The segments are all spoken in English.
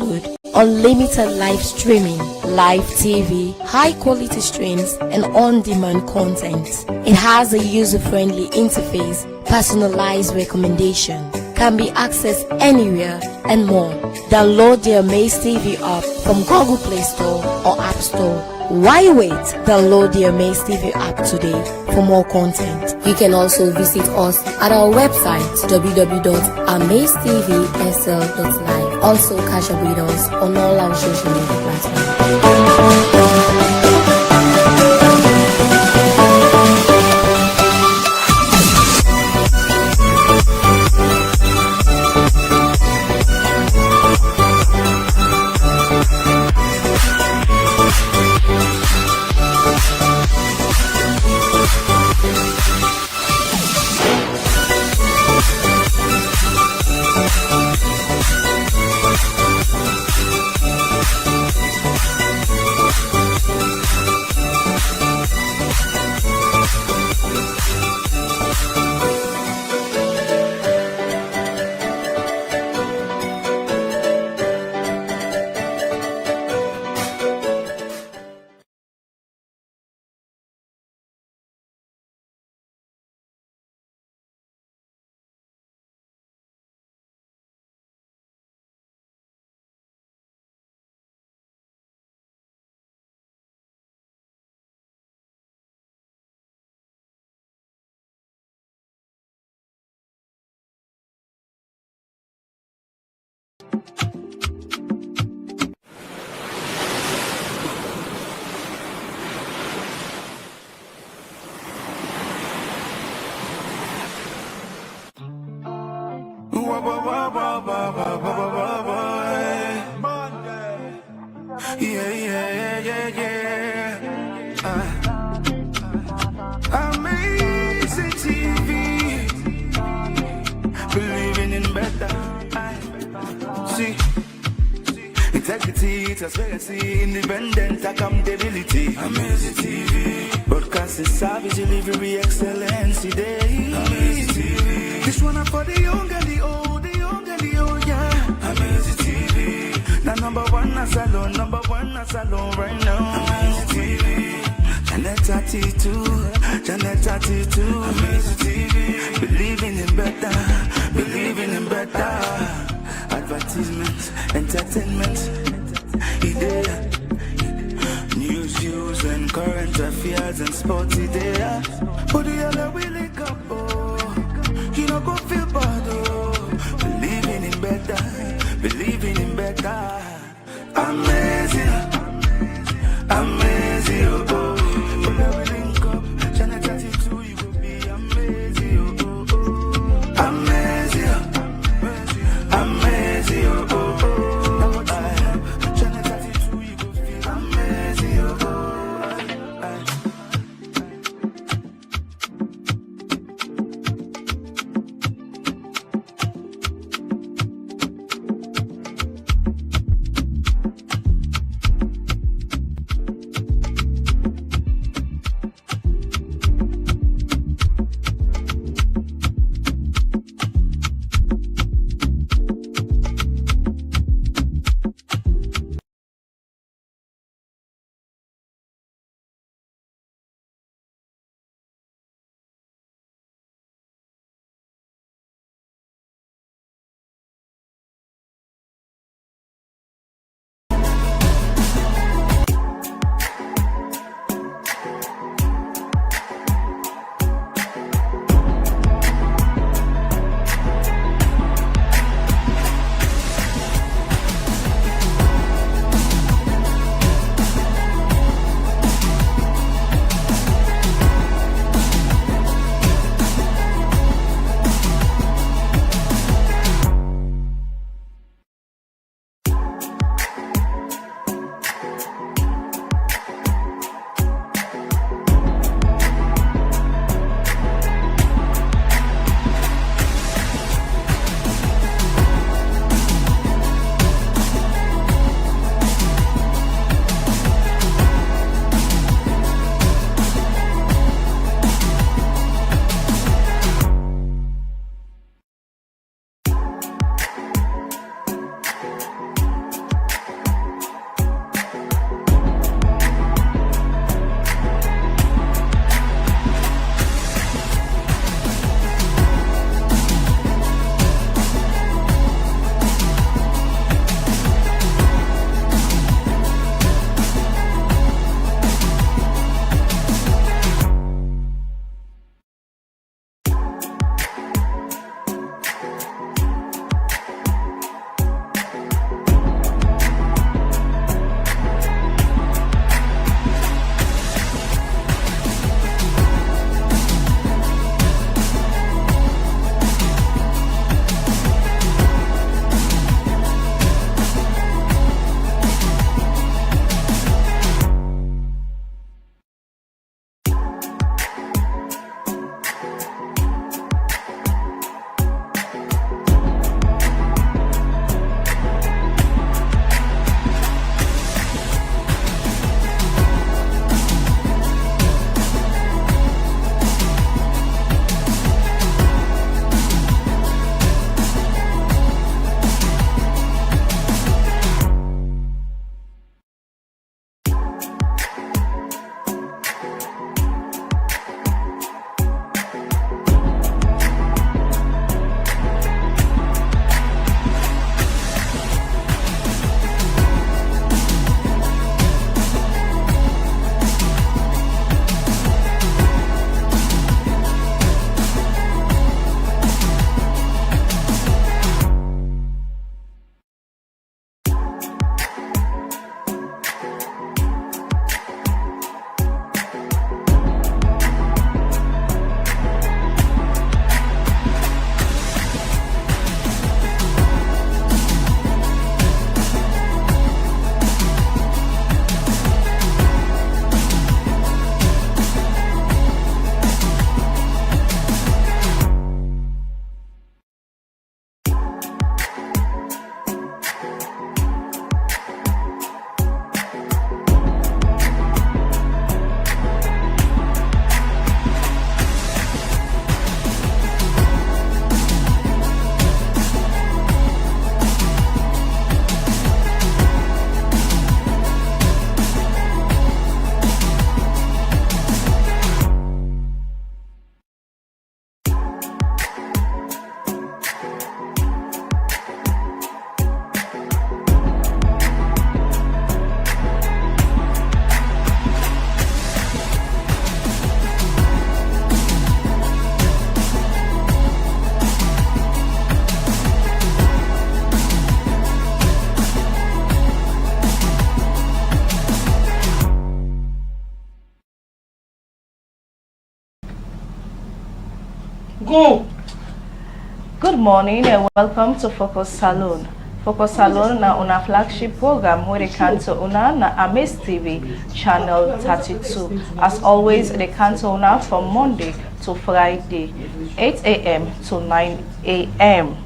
download unlimited live streaming, live TV, high-quality streams, and on-demand content. It has a user-friendly interface, personalized recommendation, can be accessed anywhere, and more. Download the AMAZE TV app from Google Play Store or App Store. Why wait? Download the AMAZE TV app today for more content. You can also visit us at our website www.amazetv.sl.live. Also catch up with us on all our social media platforms. Amazing TV, believing in better. See, integrity, transparency, independent accountability. Amazing TV, broadcasting service, delivery, excellence. Today, Amazing TV. This one up for the young and the old, the young and the old, yeah. Amazing TV, now number one at Salone, number one at Salone right now. Amazing TV. Janet attitude, Amazing TV. Believing in better, believing in better. Advertisements, entertainment, idea. News, views, and current affairs and sports idea. But the hell we link up, oh. You know go feel bad, oh. Believing in better, believing in better. Amazing, amazing, oh, oh. Go. Good morning and welcome to Focus Salone. Focus Salone na una flagship program where they can to una na AMAZE TV channel 32. As always, they can to una from Monday to Friday, 8 a.m. to 9 a.m.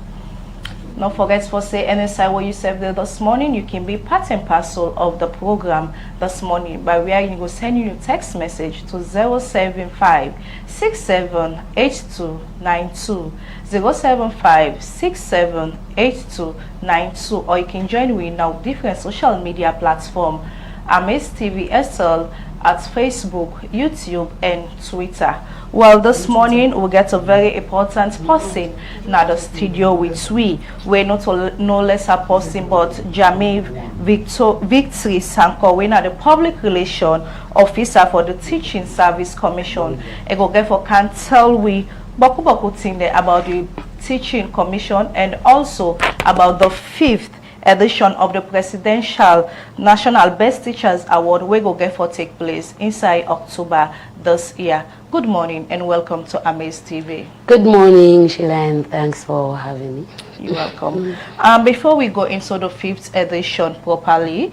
Don't forget for say any side where you serve there this morning, you can be part and parcel of the program this morning by where you go send you a text message to 075 678292 075 678292, or you can join with now different social media platform AMAZE TV SL at Facebook, YouTube and Twitter. Well, this morning we get a very important person now the studio with we're not no less a person but Jamie Victory Sanko, we are the public relation officer for the Teaching Service Commission. I go get for can tell we boku thing there about the Teaching Commission and also about the 5th edition of the Presidential National Best Teachers Award we go get for take place inside October this year. Good morning and welcome to AMAZE TV. Good morning, Sheila, and thanks for having me. You're welcome. Before we go into the 5th edition properly,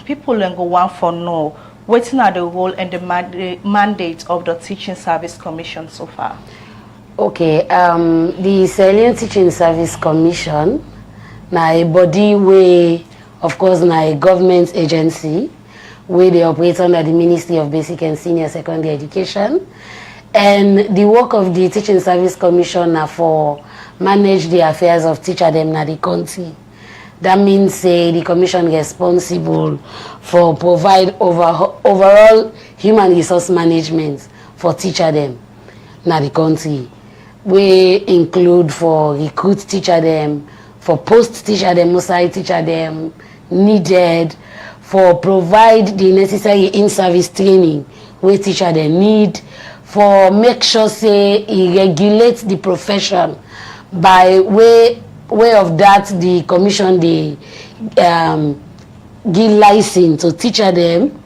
people then go want for know what are the role and the mandate of the Teaching Service Commission so far? Okay, the Salone Teaching Service Commission na a body where, of course, na a government agency where they operate under the Ministry of Basic and Senior Secondary Education. And the work of the Teaching Service Commission na for manage the affairs of teacher them na the country. That means say the commission responsible for provide overall human resource management for teacher them na the country. We include for recruit teacher them, for post teacher them, mosai teacher them needed, for provide the necessary in-service training where teacher they need, for make sure say he regulates the profession by way of that the commission they give license to teacher them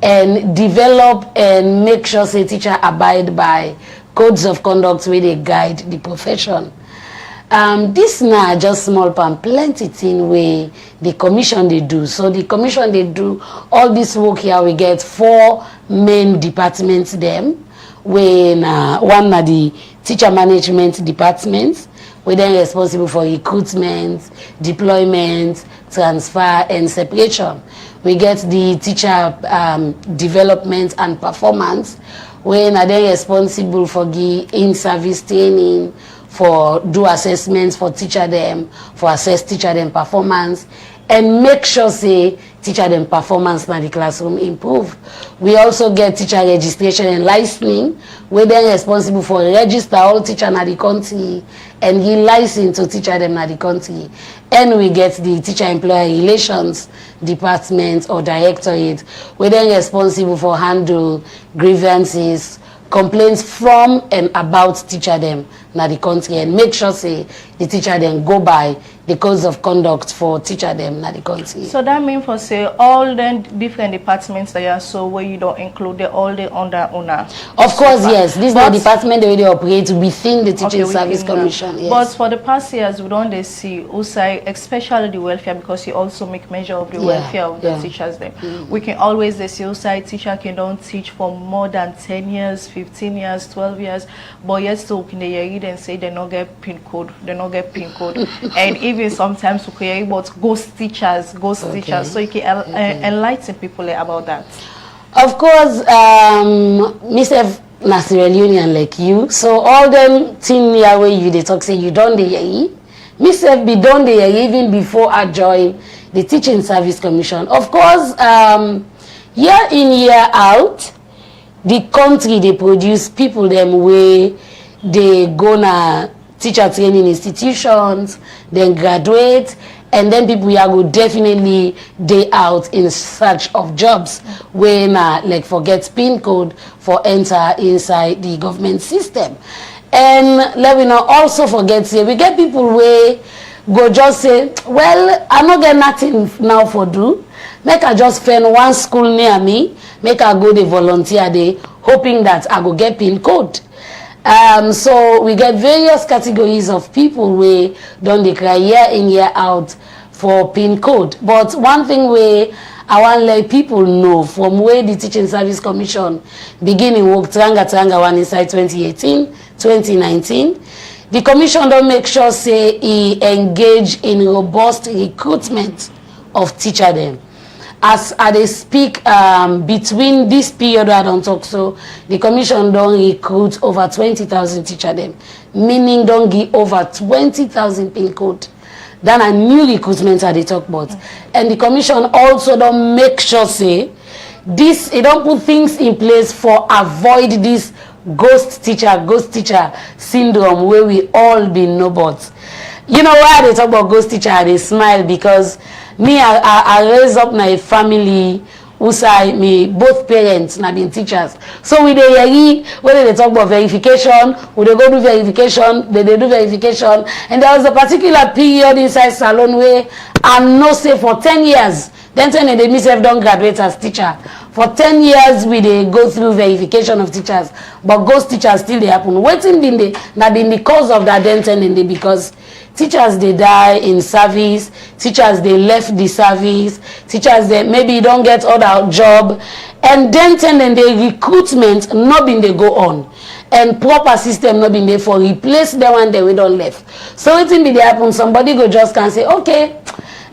and develop and make sure say teacher abide by codes of conduct where they guide the profession. This now just small pan plenty thing where the commission they do. So the commission they do all this work here. We get 4 main departments them. When one na the teacher management department, we then responsible for recruitment, deployment, transfer and separation. We get the teacher development and performance, when are they responsible for the in-service training, for do assessments for teacher them, for assess teacher them performance, and make sure say teacher them performance in the classroom improve. We also get teacher registration and licensing. We then responsible for register all teacher in the country and give license to teacher them in the country. And we get the teacher employer relations department or directorate. We then responsible for handle grievances, complaints from and about teacher them na the country and make sure say the teacher them go by the codes of conduct for teacher them na the country. So that means for say all the different departments that are so where you don't include the all the under owner. Of course, yes. This is the department the way they operate within the Teaching Service Commission. Yes. But for the past years we don't see also especially the welfare, because you also make measure of the welfare of the teachers there. We can always see also teacher can don't teach for more than 10 years, 15 years, 12 years, but yet still can they read and say they not get pin code, and even sometimes we can hear about ghost teachers, so you can enlighten people about that. Of course, Mr. National Union like you, so all them thing here where you they talk say you don't they hear, Mr. be done they hear even before I join the Teaching Service Commission. Of course, year in year out, the country they produce people them way they gonna teacher training institutions, then graduate, and then people here go definitely day out in search of jobs when like forget PIN code for enter inside the government system. And let me not also forget say we get people where go just say, well, I not get nothing now for do. Make I just find one school near me, make I go the volunteer day, hoping that I go get PIN code. So we get various categories of people we don't declare year in year out for PIN code. But one thing I want to let people know from where the Teaching Service Commission beginning work Tranga one inside 2018, 2019. The commission don't make sure say he engage in robust recruitment of teacher them. As they speak, between this period I don't talk, so the commission don't recruit over 20,000 teacher them, meaning don't give over 20,000 PIN code. Then a new recruitment they talk about. And the commission also don't make sure say this, it don't put things in place for avoid this ghost teacher syndrome where we all been know about. You know why they talk about ghost teacher, they smile because me I raise up my family who say me both parents na been teachers. So we dey whether they talk about verification, we they go do verification, they do verification, and there was a particular period inside Salone where I know say for 10 years, then they myself don't graduate as teacher. For 10 years we they go through verification of teachers, but ghost teachers still they happen. Waiting been the cause of that then because teachers they die in service, teachers they left the service, teachers they maybe don't get other job, and then the recruitment not been they go on, and proper system not been there for replace the one that we don't left. So it be they happen, somebody go just can say, okay,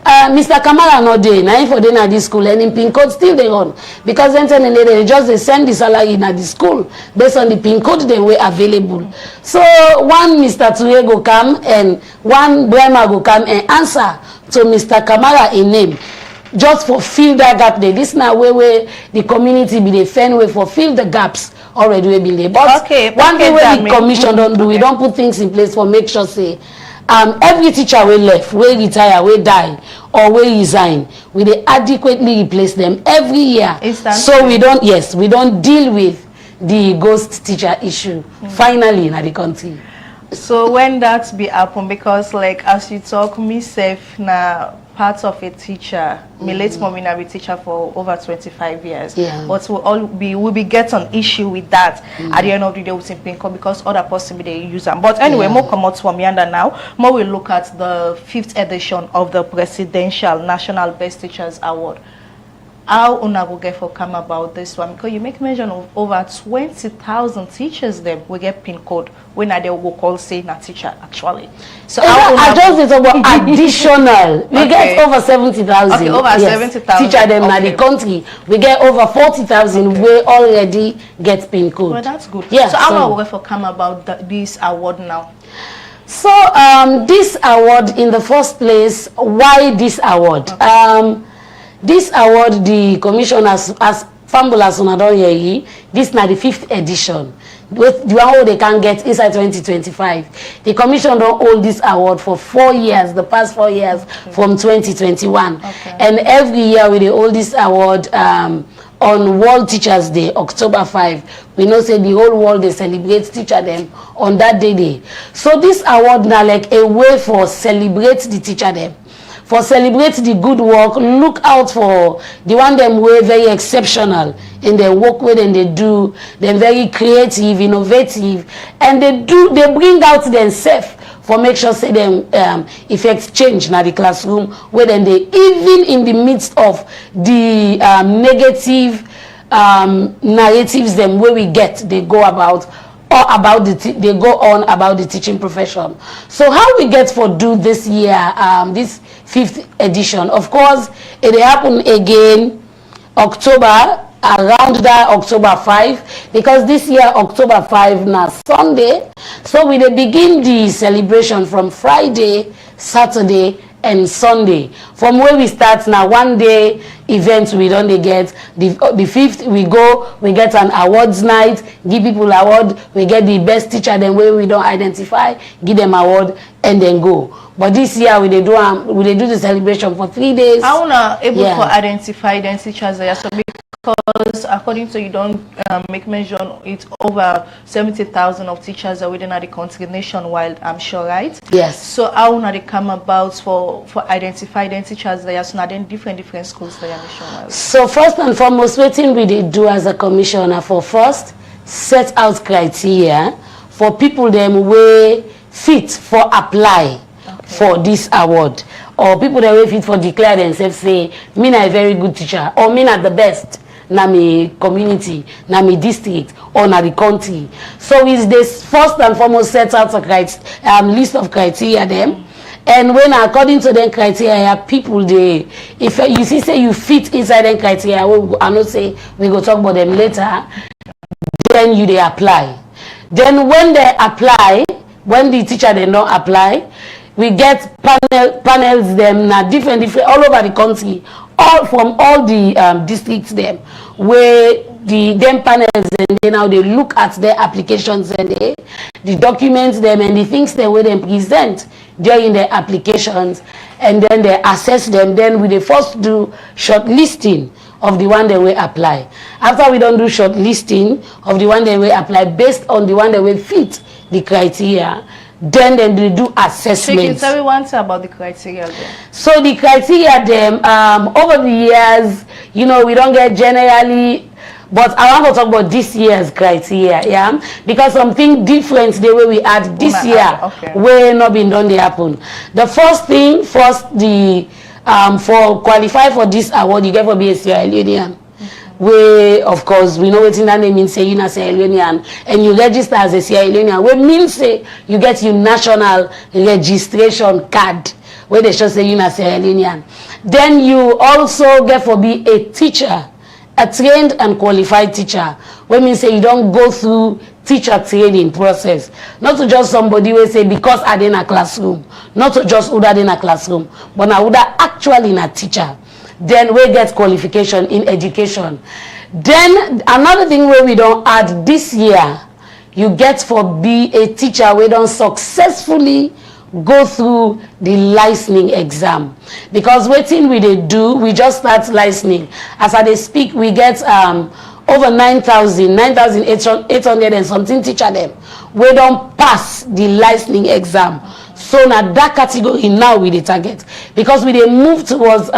Mr. Kamara not there, now for them at this school, and in PIN code still they run. Because then they just they send the salary in at the school based on the PIN code they were available. So one Mr. Ture go come and one Brahma go come and answer to Mr. Kamara in name. Just for fill that gap there. This now where the community be the fan way for fill the gaps already we been there. But one thing where the commission don't do, we don't put things in place for make sure say every teacher we left, we retire, we die, or we resign, we they adequately replace them every year. So we don't deal with the ghost teacher issue finally in the country. So when that be happen, because like as you talk, me safe now part of a teacher, my late mommy now be teacher for over 25 years. But we'll be get an issue with that at the end of the day with PIN code because other person they use them. But anyway, more come out from yonder now. More we look at the 5th edition of the Presidential National Best Teachers Award. How una go get for come about this one? Because you make mention of over 20,000 teachers them will get PIN code when they will call say a teacher actually. So I just talk about additional. We get over 70,000. Okay, over 70,000 teacher them in the country. We get over 40,000 we already get PIN code. Well, that's good. Yeah, so how will we for come about this award now? So this award in the first place, why this award? This award, the commission as Fambulas on Adon this now the 5th edition. With the one they can get inside 2025. The commission don't hold this award for 4 years, the past 4 years from 2021. And every year we hold this award on World Teachers Day, October 5. We know say the whole world they celebrate teacher them on that day. So this award now like a way for celebrate the teacher them. For celebrate the good work, look out for the one them way very exceptional in their work with and they do, they're very creative, innovative, and they bring out themselves for make sure say them effect change in the classroom where then they even in the midst of the negative narratives them where we get they go about or about they go on about the teaching profession. So how we get for do this year this 5th edition, of course it happen again October around that October 5 because this year October 5 now Sunday, so we begin the celebration from Friday, Saturday and Sunday. From where we start now, one day events we don't get the 5th we get an awards night, give people award, we get the best teacher then where we don't identify, give them award and then go. But this year we do the celebration for 3 days. How not able to identify the teachers there? So because according to you don't make mention it's over 70,000 of teachers are within the country nationwide, I'm sure, right? Yes. So how now they come about for identify the teachers there? So now then different schools there nationwide. So first and foremost, what we do as a commissioner for first set out criteria for people them way fit for apply for this award, or people that way fit for declare themselves say me na a very good teacher, or me na the best na me community, na me district, or na the country. So it's this first and foremost set out a list of criteria them. And when according to them criteria, people they, if you see say you fit inside them criteria, I know say we go talk about them later, then you they apply. Then when they apply, when the teacher they not apply, we get panels them na different all over the country, all from all the districts them, where them panels and they now they look at their applications and the documents them and the things they will them present during their applications, and then they assess them. Then we they first do shortlisting of the one they will apply. After we don't do shortlisting of the one they will apply based on the one that will fit the criteria, then they do assessments. So you can tell me one thing about the criteria then. So the criteria them over the years, you know, we don't get generally, but I want to talk about this year's criteria, yeah, because something different the way we add this year, way not been done they happen. The first the for qualify for this award you get for be a Sierra Leonean. We of course we know what in that name means say you na Sierra Leonean, and you register as a Sierra Leonean. We mean say you get your national registration card where they should say you na Sierra Leonean. Then you also get for be a teacher, a trained and qualified teacher. What means say you don't go through teacher training process. Not to just somebody will say because I in a classroom, not to just who in a classroom, but now who actually in a teacher. Then we get qualification in education. Then another thing where we don't add this year, you get for be a teacher we don't successfully go through the licensing exam, because waiting we they do, we just start licensing. As I they speak, we get over 9,800 and something teacher them we don't pass the licensing exam. So now that category now we the target, because we they move towards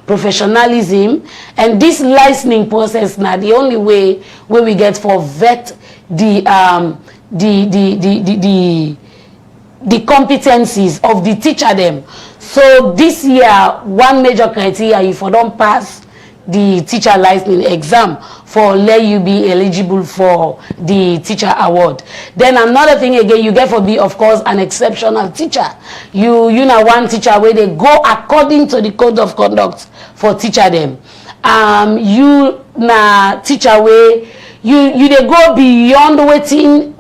professionalism, and this licensing process now the only way where we get for vet the competencies of the teacher them. So this year one major criteria, if you don't pass the teacher licensing exam for let you be eligible for the teacher award. Then another thing again, you get for be of course an exceptional teacher. You know one teacher where they go according to the code of conduct for teacher them. You na teacher where you they go beyond waiting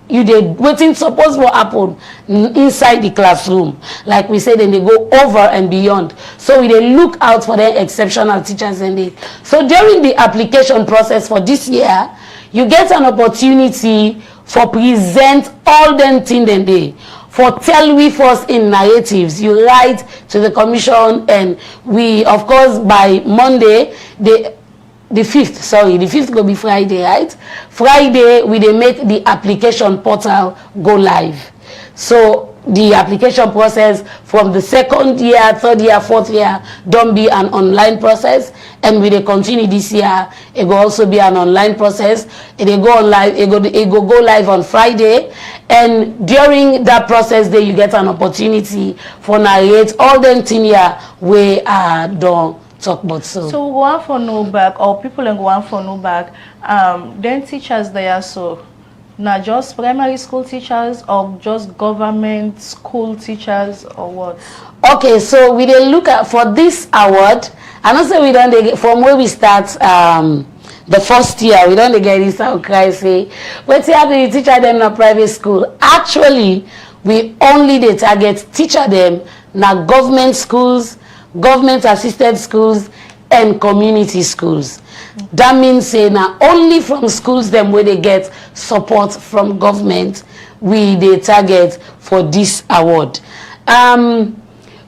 supposed to happen inside the classroom. Like we said, then they go over and beyond. So we they look out for the exceptional teachers and they. So during the application process for this year, you get an opportunity for present all them things then they. For tell we first in narratives, you write to the commission, and we of course by Monday the 5th will be Friday, right? Friday, we they make the application portal go live. So the application process from the 2nd year, 3rd year, 4th year don't be an online process, and we they continue this year. It will also be an online process. It go live. It go live on Friday, and during that process, there you get an opportunity for narrate all them 10 year we are done. Talk about so go on for no back, or people and go on for no back. Then teachers there, so not just primary school teachers or just government school teachers or what? Okay, so we then look at for this award, and also we don't get from where we start the first year, we don't get this out cry say what's happening teacher them in a private school. Actually, we only the target teacher them na government schools, government assisted schools, and community schools. That means say now only from schools them where they get support from government we they target for this award.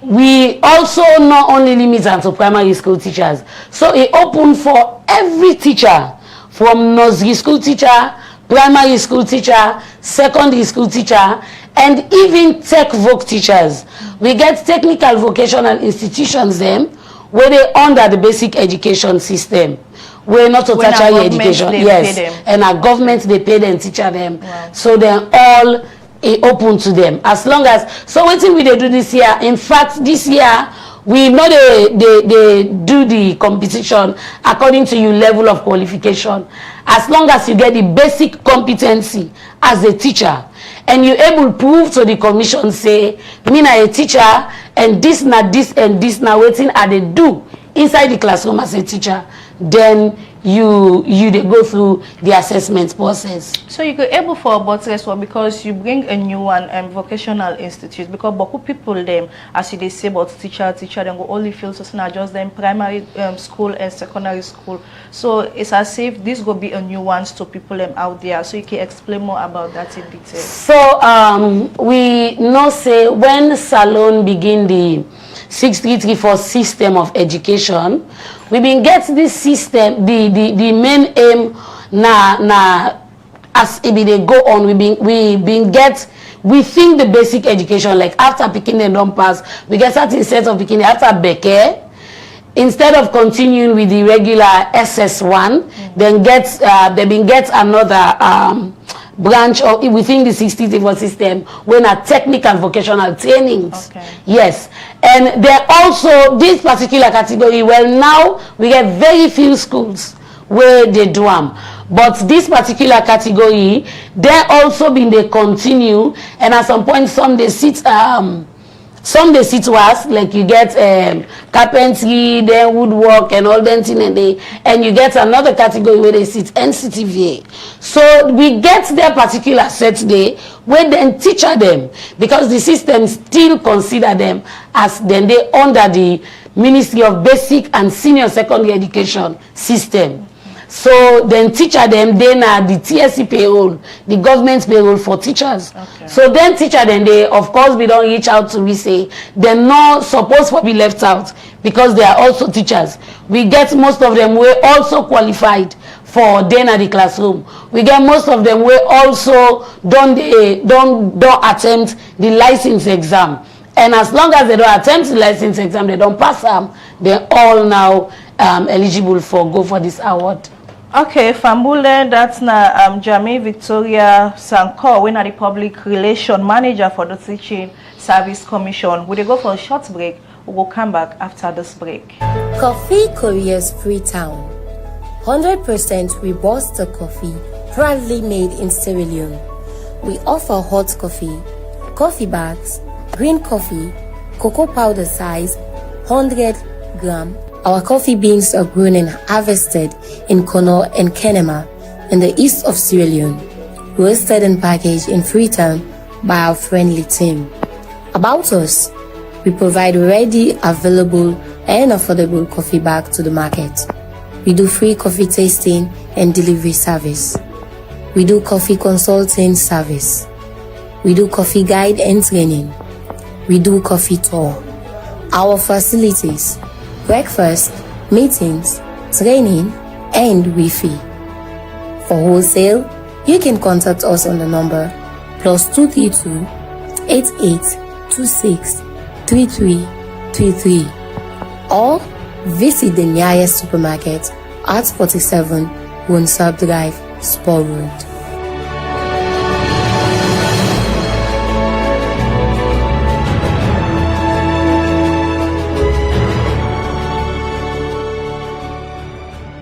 We also not only limit to primary school teachers, so it open for every teacher, from nursery school teacher, primary school teacher, secondary school teacher, and even tech voc teachers. We get technical vocational institutions them where they under the basic education system. We're not to tertiary education, yes, and our government they pay them teacher them. Wow. So they're all open to them. As long as, so wetin we dey do this year, in fact this year we know they do the competition according to your level of qualification. As long as you get the basic competency as a teacher and you able to prove to the commission say me na a teacher and this na this and this na wetin I dey do inside the classroom as a teacher, then you dey go through the assessment process. So you could able for buttress one because you bring a new one, vocational institute, because boku people them, as you they say about teacher them go only feel so not just them primary school and secondary school. So it's as if this will be a new ones to people them out there. So you can explain more about that in detail. So we know say when Salone begin the 6334 system of education, we been get this system, the main aim na as it be they go on, we think the basic education, like after picking and don't pass, we get certain set of picking after Beke, instead of continuing with the regular SS1, then they been get another branch of within the 64 system when a technical vocational trainings. Okay. Yes, and then also this particular category, well now we get very few schools where they do them, but this particular category they also been they continue, and at some point some they sit to us, like you get carpentry, then woodwork and all that thing, and you get another category where they sit NCTVA. So we get their particular set day where then teacher them, because the system still consider them as then they under the Ministry of Basic and Senior Secondary Education system. So then teacher them, then the TSC payroll, the government payroll for teachers. Okay. So then teacher then they, of course, we don't reach out to we say they're not supposed to be left out because they are also teachers. We get most of them were also qualified for then at the classroom. We get most of them were also don't attempt the license exam. And as long as they don't attempt the license exam, they don't pass them, they're all now eligible for go for this award. Okay, Fambule, that's na Jamie Victoria Sanko, when are the public relation manager for the Teaching Service Commission. We go for a short break. We will come back after this break. Coffee Korea's Freetown. 100% Robusta coffee, proudly made in Sierra Leone. We offer hot coffee, coffee bags, green coffee, cocoa powder size, 100 gram. Our coffee beans are grown and harvested in Kono and Kenema in the east of Sierra Leone, roasted and packaged in Freetown by our friendly team. About us, we provide ready, available and affordable coffee bag to the market. We do free coffee tasting and delivery service. We do coffee consulting service. We do coffee guide and training. We do coffee tour. Our facilities: breakfast, meetings, training, and Wi-Fi. For wholesale, you can contact us on the number +232 8826 3333 or visit the nearest supermarket at 47 Wonsab Drive, Spur Road.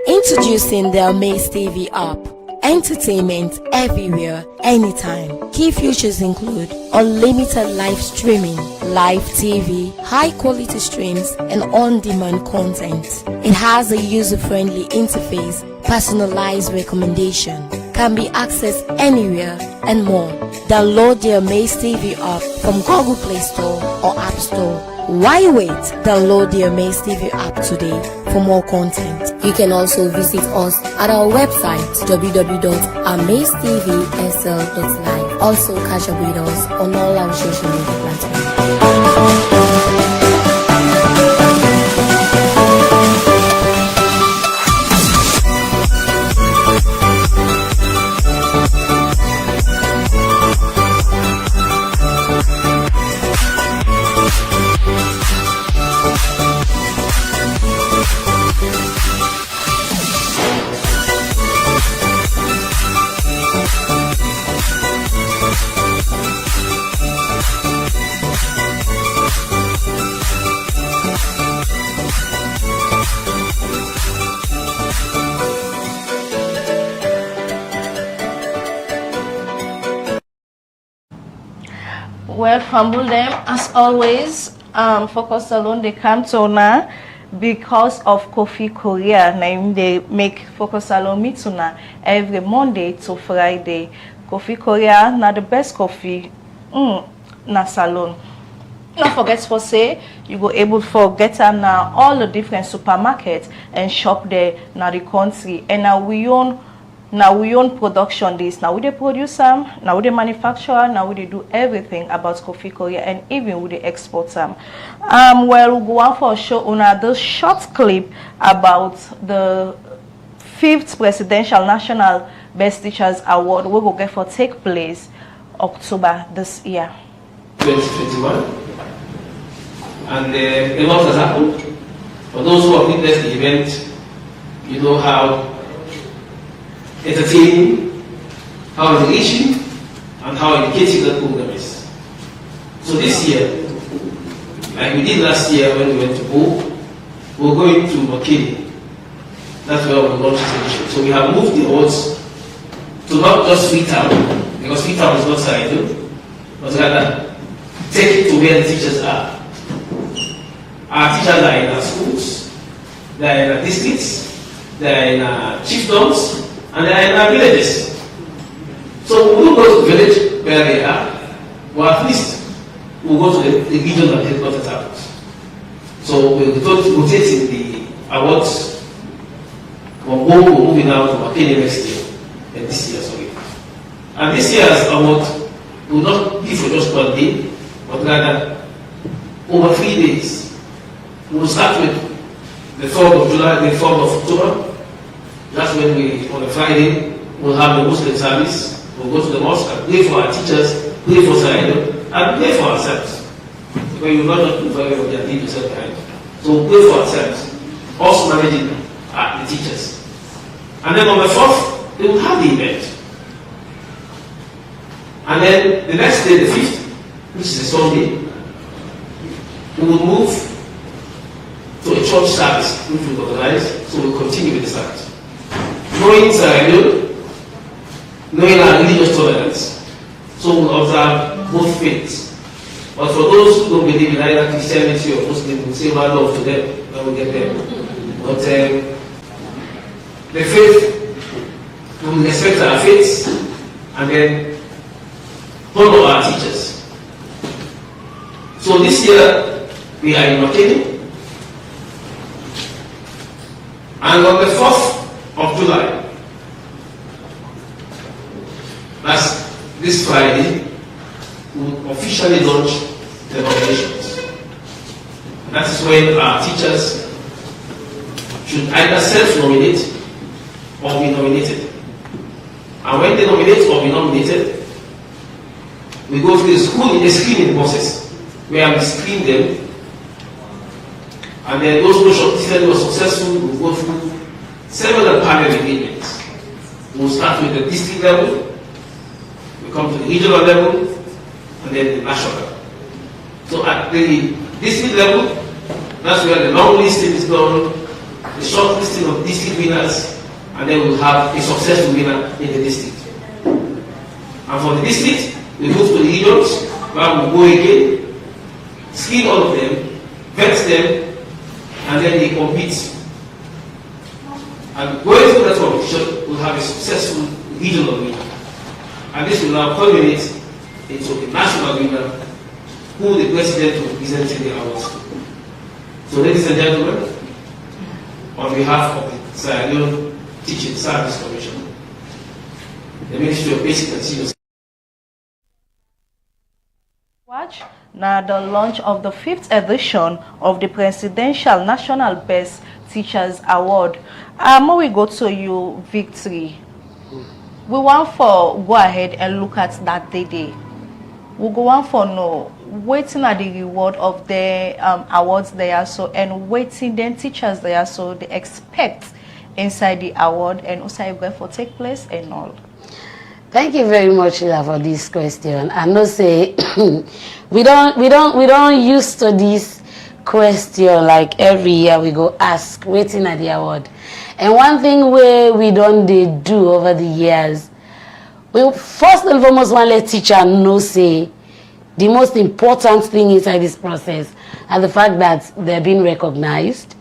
Introducing the AMAZE TV app. Entertainment everywhere, anytime. Key features include unlimited live streaming, live TV, high quality streams, and on-demand content. It has a user-friendly interface, personalized recommendation, can be accessed anywhere, and more. Download the AMAZE TV app from Google Play Store or App Store. Why wait? Download the AMAZE TV app today for more content. You can also visit us at our website www.amazetvsl.live. Also catch up with us on all our social media platforms. Well, humble them as always. Focus Salone, they come to una because of Coffee Korea. Now they make Focus Salone meet una every Monday to Friday. Coffee Korea, now the best coffee na Salone. Don't forget for say you go able to get them now all the different supermarkets and shop there now the country, and now we own production this. Now we they produce them, now we they manufacture, now we they do everything about Coffee Korea, and even we they export them. Well, we go on for a show on this short clip about the 5th Presidential National Best Teachers Award. We go get for take place October this year. 2021, and a lot has happened. For those who have witnessed the event, you know how entertaining, how engaging, and how educative the program is. So this year, like we did last year when we went to Bo, we're going to Makini. That's where we'll launch this edition. So we have moved the awards to not just Freetown, because Freetown is not Saito, but rather take it to where the teachers are. Our teachers are in our schools, they are in our districts, they are in our chiefdoms, and they are in our villages. So we will go to the village where they are, or at least we'll go to the regional and headquarters towns. So we'll rotate in the awards. We're moving now to Makeni next year, and this year, sorry. And this year's award will not be for just one day, but rather over 3 days. We'll start with the 4th of July, the 4th of October. That's when we, on a Friday, we'll have the Muslim service. We'll go to the mosque and pray for our teachers, pray for Saeed, and pray for ourselves. Because you will not do for everybody and leave yourself behind. So we'll pray for ourselves, also managing the teachers. And then on the 4th, they will have the event. And then the next day, the 5th, which is a Sunday, we will move to a church service, which we organize, so we'll continue with the service. Knowing Sierra knowing our religious tolerance, so we'll observe both faiths. But for those who don't believe in either Christianity or Muslim, we'll say our love to them when we get there. But the faith, we will respect our faiths and then follow our teachers. So this year, we are in Makeni. And on the 4th of July, that's this Friday, we will officially launch the nominations. That is when our teachers should either self-nominate or be nominated. And when they nominate or be nominated, we go through the screening process, where we screen them. And then those who shortlisted were successful will go through several panel engagements. We'll start with the district level, we come to the regional level, and then the national. So at the district level, that's where the long listing is done, the short listing of district winners, and then we'll have a successful winner in the district. And for the district, we move to the regions, where we'll go again, screen all of them, vet them, and then they compete. And going through that competition, we'll have a successful regional winner. And this will now culminate into a national winner who the president will present the awards to. So ladies and gentlemen, on behalf of the Sierra Leone Teaching Service Commission, the Ministry of Basic and Senior Watch now the launch of the 5th edition of the Presidential National Best Teachers Award. We go to you, Victory. We want for go ahead and look at that day. We go on for no waiting at the reward of the awards there, so and waiting then teachers there, so they expect inside the award and also going for take place and all. Thank you very much, Ila, for this question. I know say we don't used to this question like every year we go ask waiting at the award. And one thing we don't do over the years, we first and foremost want to let teacher know say the most important thing inside this process are the fact that they're being recognized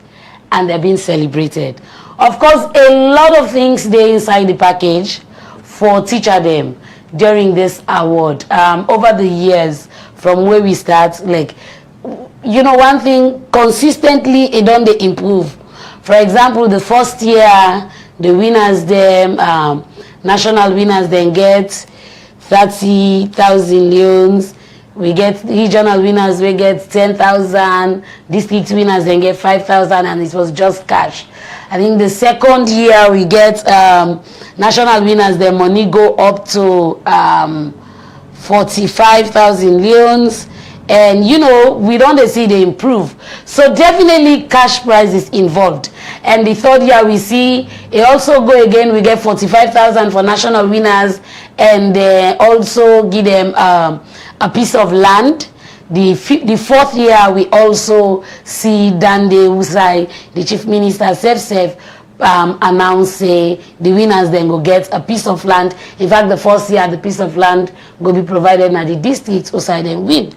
and they're being celebrated. Of course, a lot of things there inside the package for teacher them during this award. Over the years, from where we start, like, you know, one thing, consistently, it don't they improve. For example, the first year, the winners them, national winners then get 30,000 leons. We get regional winners, we get 10,000. District winners then get 5,000, and it was just cash. I think the second year we get national winners, their money go up to 45,000 leons. And you know, we don't see they improve. So definitely cash prize is involved. And the third year we see it also go again, we get 45,000 for national winners, and also give them a piece of land. The fourth year we also see Dande Usai, the chief minister, self announce the winners then go get a piece of land. In fact, the first year the piece of land will be provided at the district Usai then win.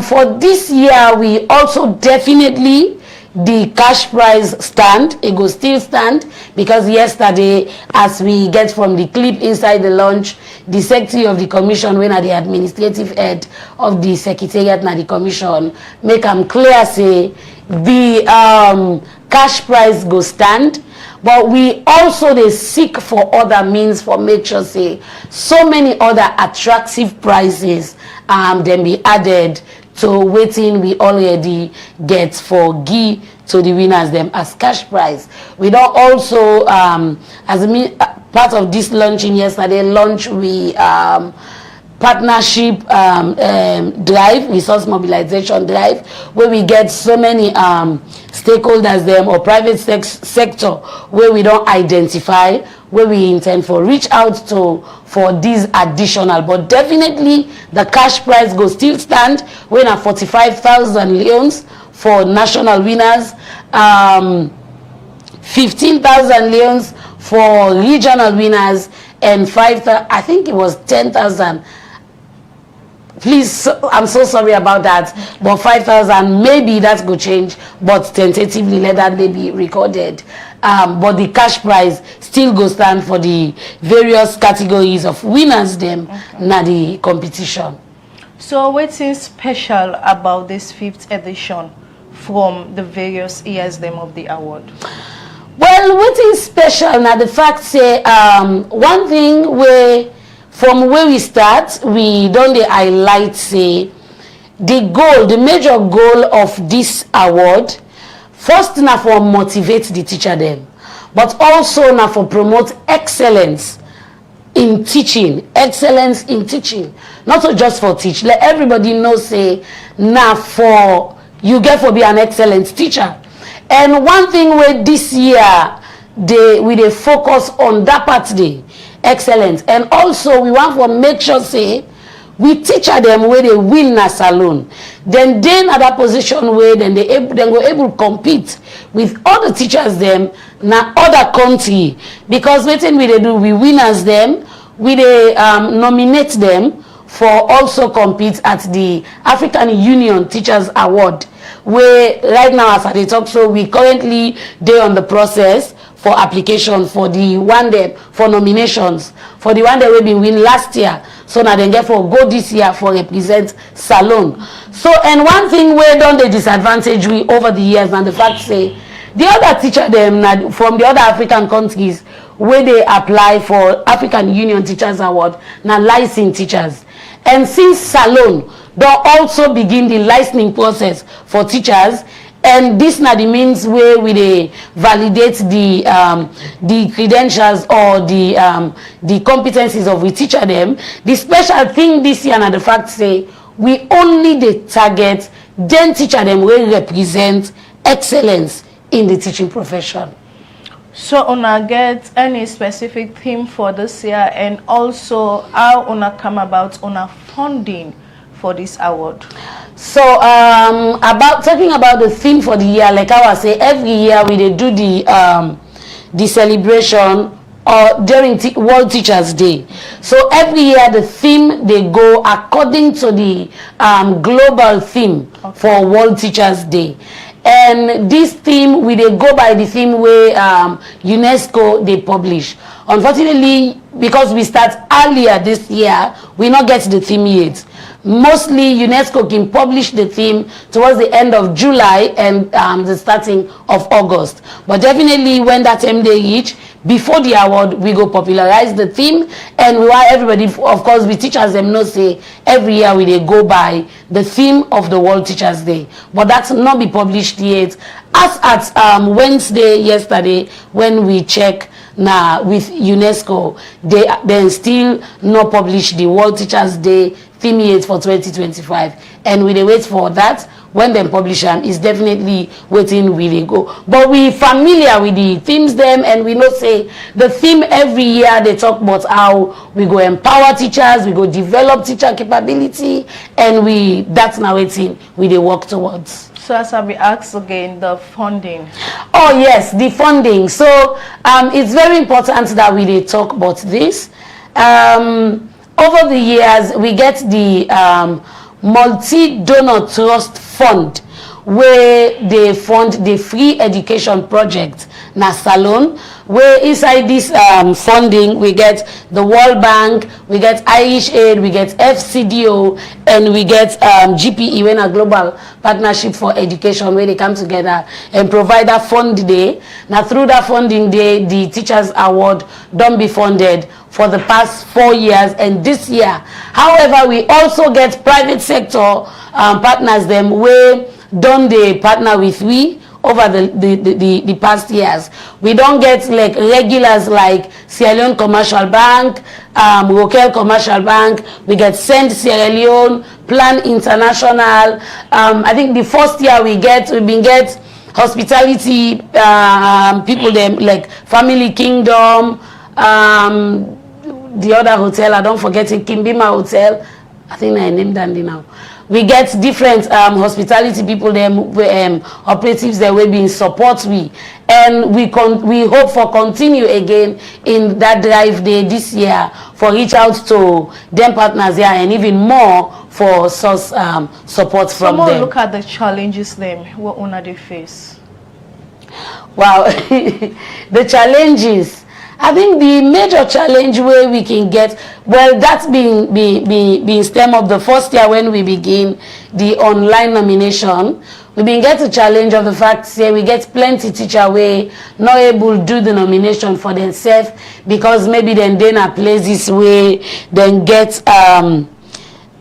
For this year we also definitely the cash prize stand. It will still stand because yesterday, as we get from the clip inside the launch, the secretary of the commission, when at the administrative head of the secretariat na the commission, make them clear say the cash prize go stand. But we also they seek for other means for make sure say so many other attractive prizes then be added to waiting we already get for give to the winners them as cash prize. We don't also as part of this launching yesterday launch we partnership drive, resource mobilization drive, where we get so many stakeholders them or private sector where we don't identify where we intend for reach out to for these additional. But definitely the cash prize go still stand when at 45,000 leons for national winners, 15,000 leons for regional winners, and 5,000, I think it was 10,000. Please, I'm so sorry about that, but 5,000, maybe that could change, but tentatively let that be recorded. But the cash prize still goes stand for the various categories of winners them na the competition. So what's special about this 5th edition from the various years them of the award? Well, what is special now the fact say one thing where from where we start, we don't highlight say the goal, the major goal of this award, first now for motivate the teacher them, but also now for promote excellence in teaching, not so just for teach. Let everybody know say now for you get for be an excellent teacher. And one thing where this year we focus on that part today. Excellent. And also we want to make sure say we teach them where they win na Salone. Then at that position where then they go able to compete with other teachers them na other country. Because what we they do, we win as them, we they nominate them for also compete at the African Union Teachers Award. Where right now as I talk, so we currently they on the process for application for the one day for nominations for the one day we been win last year, so now they get for go this year for represent Salone. So and one thing where don't they disadvantage we over the years and the fact say the other teacher them from the other African countries where they apply for African Union Teachers Award now licensed teachers, and since Salone don't also begin the licensing process for teachers. And this now the means where we they validate the credentials or the competencies of we teacher them. The special thing this year and the fact say we only the target then teacher them will represent excellence in the teaching profession. So una get any specific theme for this year, and also how una come about una funding for this award? So about talking about the theme for the year, like I was say, every year we do the celebration or during World Teachers Day. So every year the theme, they go according to the global theme for World Teachers Day. And this theme, we they go by the theme where UNESCO they publish. Unfortunately, because we start earlier this year, we not get the theme yet. Mostly UNESCO can publish the theme towards the end of July and the starting of August. But definitely when that time they reach, before the award, we go popularize the theme, and we want everybody, of course, we teachers them know say every year we they go by the theme of the World Teachers Day. But that's not be published yet. As at Wednesday yesterday, when we check now with UNESCO, they then still not publish the World Teachers Day theme yet for 2025, and we they wait for that. When they publish them, is definitely waiting we they go. But we familiar with the themes them, and we know say the theme every year they talk about how we go empower teachers, we go develop teacher capability, and that's now waiting we they work towards. So as I be asked again, the funding. Oh yes, the funding. So it's very important that we they talk about this. Over the years, we get the multi-donor trust fund, where they fund the free education project na Salone, where inside this funding we get the World Bank, we get Irish Aid, we get FCDO, and we get GPE, when a global partnership for education, where they come together and provide that fund day. Now through that funding day, the Teachers Award don't be funded for the past 4 years and this year. However, we also get private sector partners them where don't they partner with we over the past years. We don't get like regulars like Salone Commercial Bank, Rokel Commercial Bank. We get Send Sierra Leone, Plan International. I think the first year we been get hospitality people them like Family Kingdom, the other hotel, I don't forget it, Kimbima Hotel. I think I named Dandy now. We get different hospitality people, them operatives that will be in support we, and we hope for continue again in that drive day this year for reach out to them partners here and even more for source support from them. Look at the challenges them what owner they face. Wow, the challenges. I think the major challenge where we can get, well, that's being stem of the first year when we begin the online nomination. We been get a challenge of the fact say we get plenty teacher way not able to do the nomination for themselves because maybe then are places where then get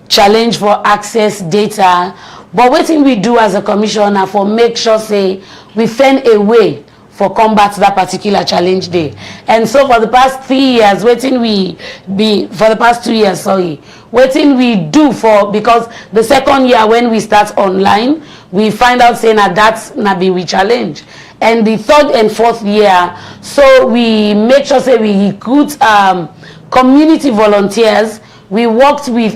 challenge for access data. But what thing we do as a commissioner for make sure say we find a way for combat that particular challenge day. And so for the past 3 years, waiting for the past 2 years, sorry, waiting we do for, because the second year when we start online, we find out saying that that's not be we challenge. And the third and fourth year, so we make sure say we recruit community volunteers. We work with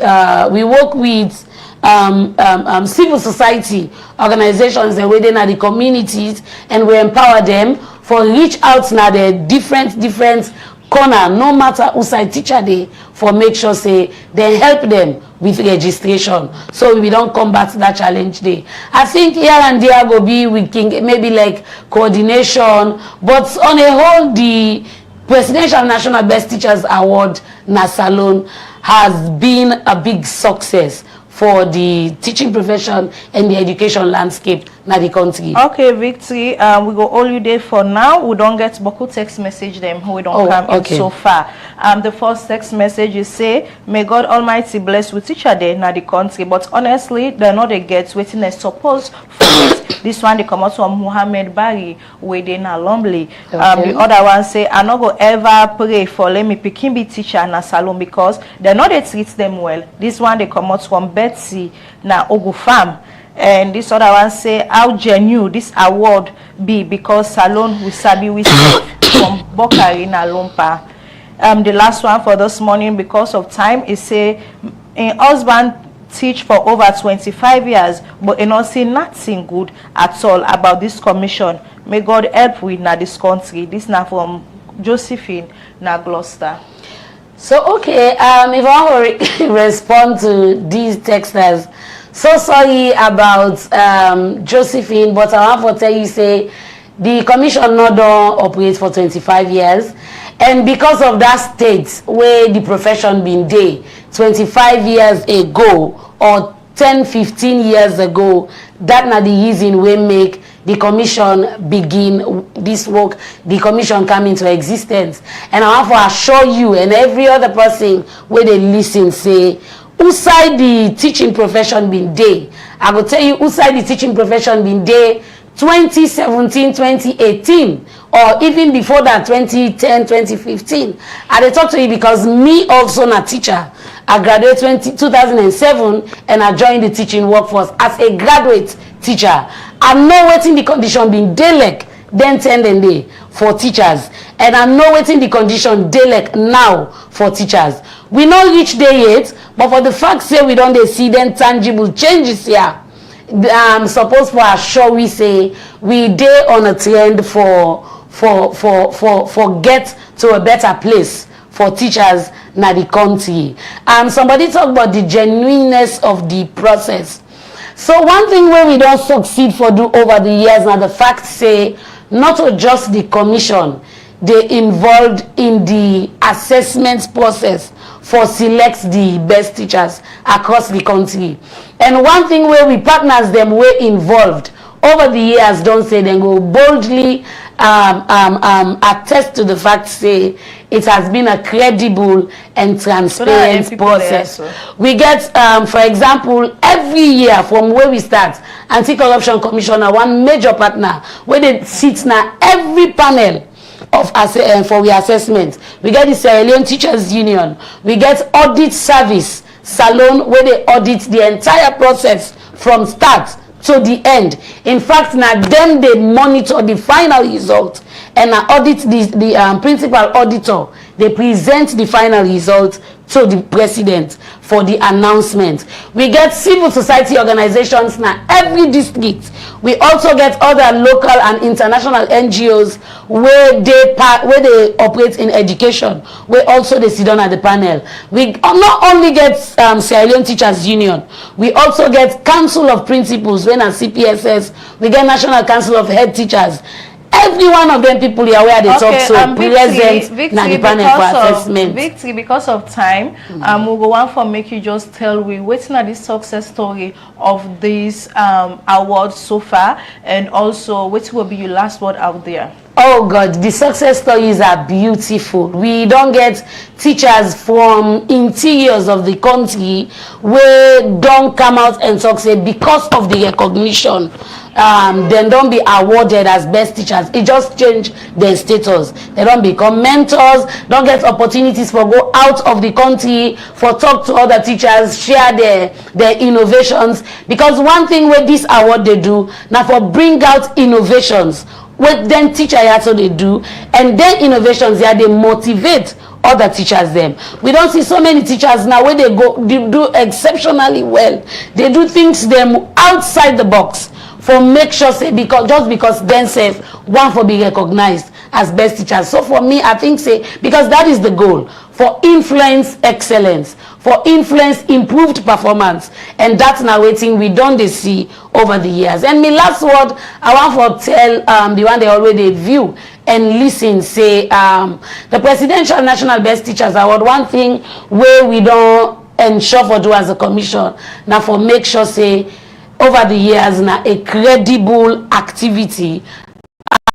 civil society organizations and within the communities, and we empower them for reach out now the different corner, no matter who side teacher they, for make sure say they help them with registration, so we don't combat that challenge day. I think here and there go be we can maybe like coordination, but on a whole the Presidential National Best Teachers Award na Salone has been a big success for the teaching profession and the education landscape na the country. Okay, Victory, we go all you day for now. We don't get beaucoup text message them who we don't come in so far. The first text message is say, may God Almighty bless with teacher day na the country, but honestly, they're not a get waiting as supposed for it. This one they come out from Muhammad Bari, where they na Lumley. The other one say, I not go ever pray for let me picking be teacher na Salone because they're not they treat them well. This one they come out from Betsy na Ogu Farm. And this other one say how genuine this award be because Salone will sabi with from Bokari na Lompa. The last one for this morning because of time is say a husband teach for over 25 years but you not say nothing good at all about this commission. May God help with na this country. This now from Josephine na Gloucester. So okay, if I want to respond to these texters, so sorry about Josephine, but I want to tell you, say, the commission not done operate for 25 years, and because of that state where the profession been there 25 years ago or 10-15 years ago, that na the reason we make the commission begin this work, the commission come into existence. And I want to assure you and every other person where they listen, say, outside the teaching profession been there. I will tell you, outside the teaching profession been there 2017, 2018, or even before that, 2010, 2015. I dey talk to you because me also na teacher. I graduated 2007 and I joined the teaching workforce as a graduate teacher. I know wetin the condition been dey like then 10 and day for teachers, and I know wetin the condition dey like now for teachers. We not reach there yet, but for the fact say we don't see them tangible changes here, suppose for assure we say we dey on a trend for get to a better place for teachers na the country. Somebody talk about the genuineness of the process. So one thing where we don't succeed for do over the years now, the fact say not just the commission, they involved in the assessment process for select the best teachers across the country. And one thing where we partners them were involved over the years, don't say then go boldly attest to the fact say it has been a credible and transparent process. We get for example every year from where we start, Anti-Corruption Commissioner, one major partner where they sit now every panel of for the assessment. We get the Sierra Leone Teachers Union. We get audit service, Salone, where they audit the entire process from start to the end. In fact, now them they monitor the final result and audit the principal auditor. They present the final result to the president for the announcement. We get civil society organizations now every district. We also get other local and international NGOs where they operate in education, where also they sit down at the panel. We not only get Sierra Leone Teachers Union, we also get Council of Principals, when at CPSS, we get National Council of Head Teachers. Every one of them people here where they talk so present na the panel for assessment. Victory, because of time, we'll go on for make you just tell we waiting at the success story of this award so far, and also what will be your last word out there. Oh God, the success stories are beautiful. We don't get teachers from interiors of the country where don't come out and succeed because of the recognition. Then don't be awarded as best teachers. It just change their status. They don't become mentors, don't get opportunities for go out of the country, for talk to other teachers, share their innovations. Because one thing with this award they do now for bring out innovations. What then teacher also they do, and then innovations yeah they motivate other teachers them. We don't see so many teachers now where they do exceptionally well. They do things them outside the box for make sure say because themselves want for be recognized as best teachers. So for me, I think say because that is the goal, for influence excellence, for influence improved performance, and that's now waiting we don't they see over the years. And my last word I want for tell the one they already view and listen say the Presidential National Best Teachers Award, one thing where we don't ensure for do as a commission now for make sure say over the years now a credible activity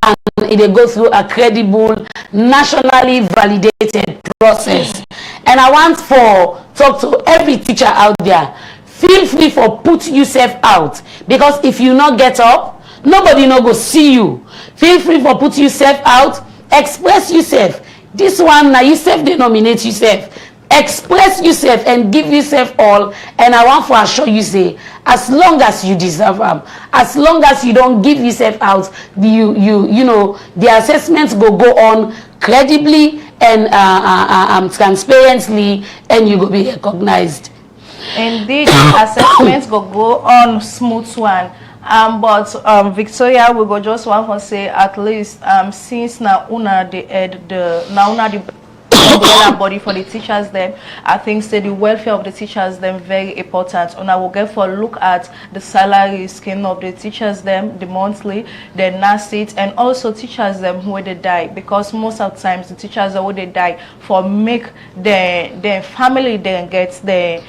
and it go through a credible nationally validated process. And I want for talk to every teacher out there, feel free for put yourself out, because if you not get up, nobody no go see you. Feel free for put yourself out, express yourself. This one now yourself they nominate yourself. Express yourself and give yourself all. And I want to assure you say, as long as you deserve them, as long as you don't give yourself out, you know the assessments go on credibly and transparently, and you will be recognized. Indeed, assessments go on smooth one. But Victoria, we go just want to say at least since now una the head the now una the umbrella body for the teachers them, I think say the welfare of the teachers them very important. And I will get for look at the salary scheme of the teachers them, the monthly, the NASIT, and also teachers them who they die, because most of the times the teachers are who they die for make the family then gets the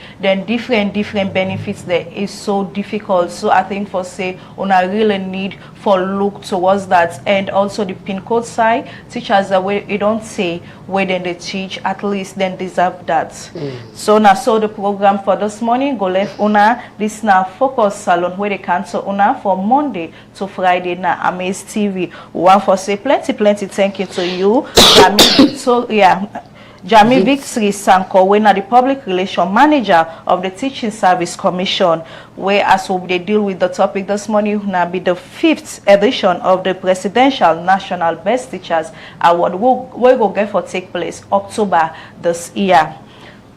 different benefits there is so difficult. So I think for say on I really need for look towards that. And also the pin code side, teachers are where you don't say where then they teach, at least then deserve that. So now so the program for this morning go left una this now focus salon where they cancel una for Monday to Friday na AMAZE TV. One for say plenty thank you to you, Jamie Victory Sanko, when the public relation manager of the Teaching Service Commission, where as they deal with the topic this morning, now be the 5th edition of the Presidential National Best Teachers Award. We go get for take place October this year.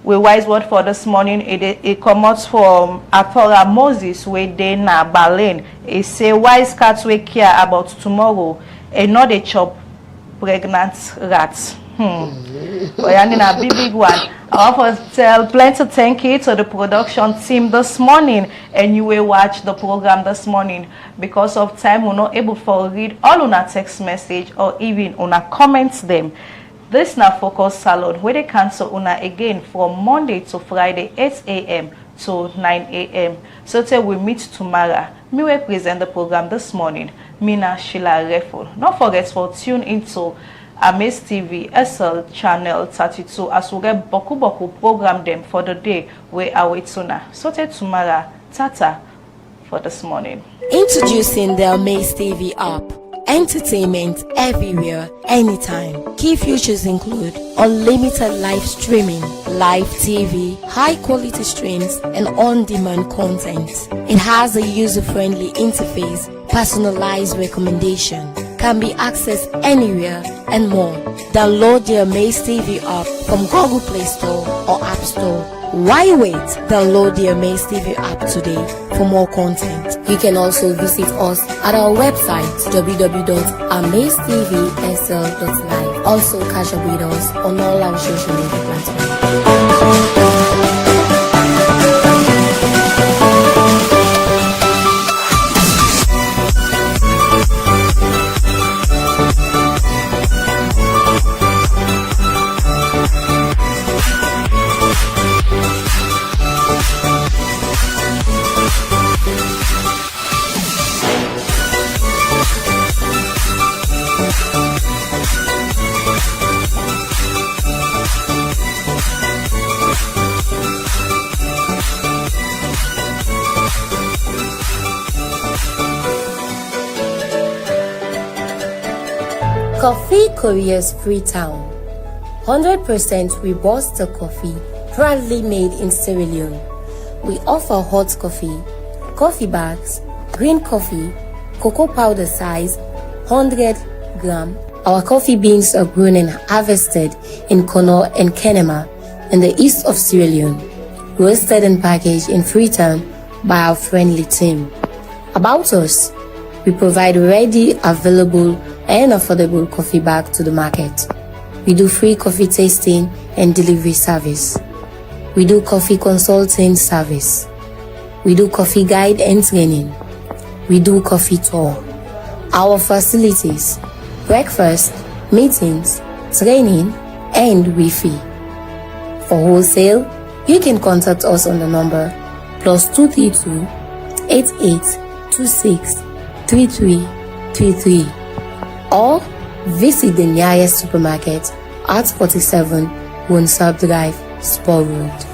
We wise word for this morning. It comes from Atora Moses, where they na Berlin. It say wise cats we care about tomorrow and not a chop pregnant rats. But a big one. I want to tell plenty thank you to the production team this morning, and you will watch the program this morning. Because of time, we're not able to read all on our text message or even on our comments them. This now focus salon where they cancel una again from Monday to Friday 8 a.m. to 9 a.m. So till we meet tomorrow, me will present the program this morning. Mina Sheila Refo. Don't forget to tune into AMAZE TV SL channel 32 as we get boku program them for the day where I wait sooner. So till tomorrow, tata for this morning. Introducing the AMAZE TV app. Entertainment everywhere, anytime. Key features include unlimited live streaming, live TV, high quality streams, and on-demand content. It has a user-friendly interface, personalized recommendation, can be accessed anywhere and more. Download the AMAZE TV app from Google Play Store or App Store. Why wait? Download the AMAZE TV app today for more content. You can also visit us at our website www.amazetv.sl.live. Also catch up with us on all our social media platforms. Coffee Korea's Freetown. 100% Robusta coffee, proudly made in Sierra Leone. We offer hot coffee, coffee bags, green coffee, cocoa powder size, 100 gram. Our coffee beans are grown and harvested in Kono and Kenema in the east of Sierra Leone, roasted and packaged in Freetown by our friendly team. About us, we provide ready, available, and affordable coffee bag to the market. We do free coffee tasting and delivery service. We do coffee consulting service. We do coffee guide and training. We do coffee tour. Our facilities: breakfast, meetings, training, and Wi-Fi. For wholesale, you can contact us on the number +232 8826 3333 or visit the nearest supermarket at 47 Wonsab Drive, Spur Road.